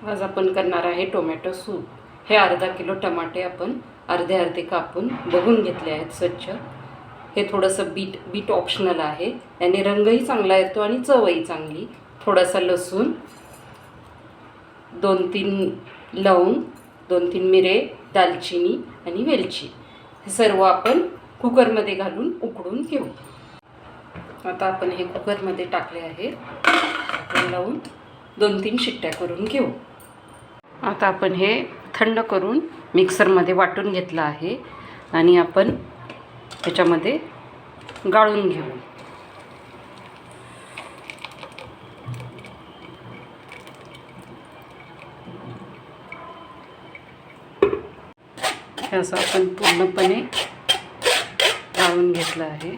आज आपण करणार आहे टोमॅटो सूप। हे अर्धा किलो टमाटे आपण अर्धे अर्धे कापून बघून घेतले आहेत स्वच्छ। हे थोडंसं बीट ऑप्शनल आहे, याने रंगही चांगला येतो आणि चवही चांगली। थोडासा लसूण, 2-3 लवंग, 2-3 मिरे, दालचिनी आणि वेलची, हे सर्व आपण कुकरमध्ये घालून उकडून घेऊ। आता आपण हे कुकरमध्ये टाकले आहे, लावून 2-3 शिट्ट्या करून घेऊ। आता आपण हे थंड करून मिक्सरमध्ये वाटून घेतलं आहे आणि आपण त्याच्यामध्ये गाळून घेऊ। असं आपण पूर्णपणे गाळून घेतलं आहे।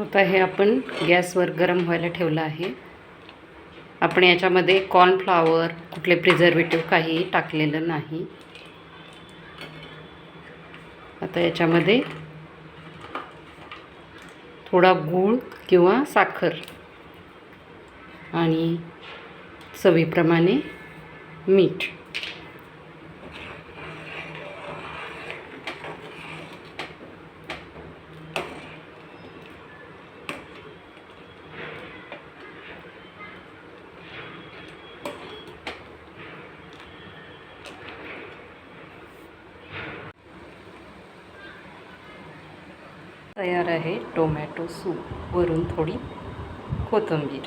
आता हे आपण गॅसवर गरम व्हायला ठेवलं आहे। आपण याच्यामध्ये कॉर्नफ्लॉवर, कुठले प्रिझर्वेटिव्ह काही टाकलेलं नाही। आता याच्यामध्ये थोडा गूळ किंवा साखर आणि चवीप्रमाणे मीठ, तयार आहे टोमॅटो सूप। वरून थोडी कोथिंबीर।